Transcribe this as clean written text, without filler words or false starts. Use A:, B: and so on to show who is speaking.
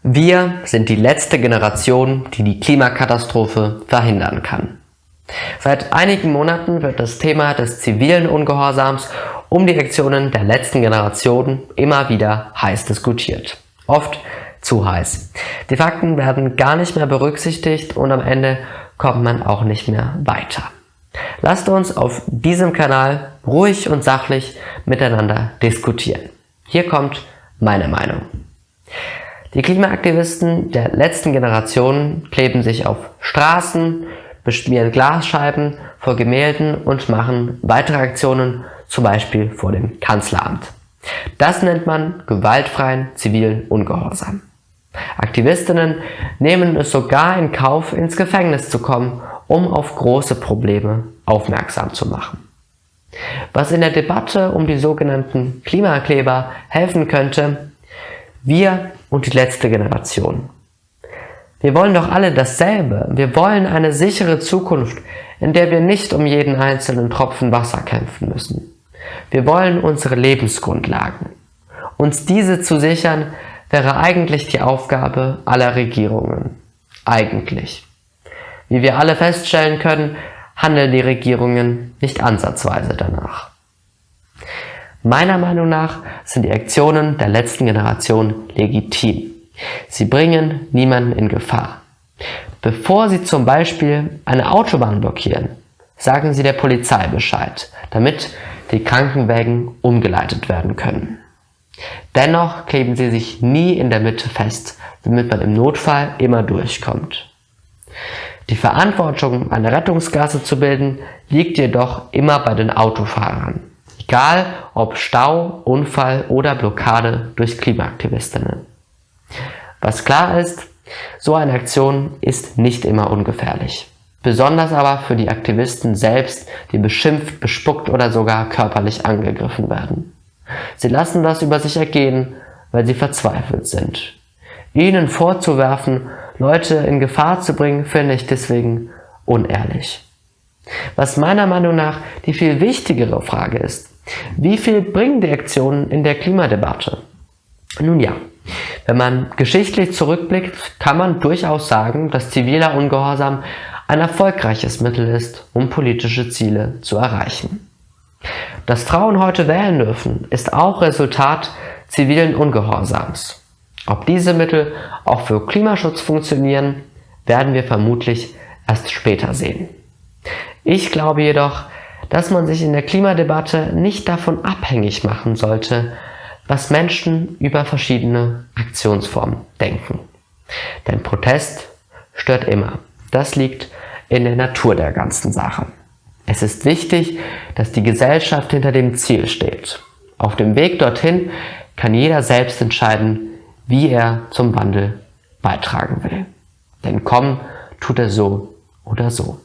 A: Wir sind die letzte Generation, die die Klimakatastrophe verhindern kann. Seit einigen Monaten wird das Thema des zivilen Ungehorsams um die Aktionen der letzten Generation immer wieder heiß diskutiert. Oft zu heiß. Die Fakten werden gar nicht mehr berücksichtigt und am Ende kommt man auch nicht mehr weiter. Lasst uns auf diesem Kanal ruhig und sachlich miteinander diskutieren. Hier kommt meine Meinung. Die Klimaaktivisten der letzten Generation kleben sich auf Straßen, beschmieren Glasscheiben vor Gemälden und machen weitere Aktionen, zum Beispiel vor dem Kanzleramt. Das nennt man gewaltfreien zivilen Ungehorsam. Aktivistinnen nehmen es sogar in Kauf, ins Gefängnis zu kommen, um auf große Probleme aufmerksam zu machen. Was in der Debatte um die sogenannten Klimakleber helfen könnte: wir und die letzte Generation. Wir wollen doch alle dasselbe. Wir wollen eine sichere Zukunft, in der wir nicht um jeden einzelnen Tropfen Wasser kämpfen müssen. Wir wollen unsere Lebensgrundlagen. Uns diese zu sichern, wäre eigentlich die Aufgabe aller Regierungen. Eigentlich. Wie wir alle feststellen können, handeln die Regierungen nicht ansatzweise danach. Meiner Meinung nach sind die Aktionen der letzten Generation legitim. Sie bringen niemanden in Gefahr. Bevor sie zum Beispiel eine Autobahn blockieren, sagen sie der Polizei Bescheid, damit die Krankenwägen umgeleitet werden können. Dennoch kleben sie sich nie in der Mitte fest, damit man im Notfall immer durchkommt. Die Verantwortung, eine Rettungsgasse zu bilden, liegt jedoch immer bei den Autofahrern. Egal ob Stau, Unfall oder Blockade durch Klimaaktivistinnen. Was klar ist, so eine Aktion ist nicht immer ungefährlich. Besonders aber für die Aktivisten selbst, die beschimpft, bespuckt oder sogar körperlich angegriffen werden. Sie lassen das über sich ergehen, weil sie verzweifelt sind. Ihnen vorzuwerfen, Leute in Gefahr zu bringen, finde ich deswegen unehrlich. Was meiner Meinung nach die viel wichtigere Frage ist: wie viel bringen die Aktionen in der Klimadebatte? Nun ja, wenn man geschichtlich zurückblickt, kann man durchaus sagen, dass ziviler Ungehorsam ein erfolgreiches Mittel ist, um politische Ziele zu erreichen. Dass Frauen heute wählen dürfen, ist auch Resultat zivilen Ungehorsams. Ob diese Mittel auch für Klimaschutz funktionieren, werden wir vermutlich erst später sehen. Ich glaube jedoch, dass man sich in der Klimadebatte nicht davon abhängig machen sollte, was Menschen über verschiedene Aktionsformen denken. Denn Protest stört immer. Das liegt in der Natur der ganzen Sache. Es ist wichtig, dass die Gesellschaft hinter dem Ziel steht. Auf dem Weg dorthin kann jeder selbst entscheiden, wie er zum Wandel beitragen will. Denn kommen tut er so oder so.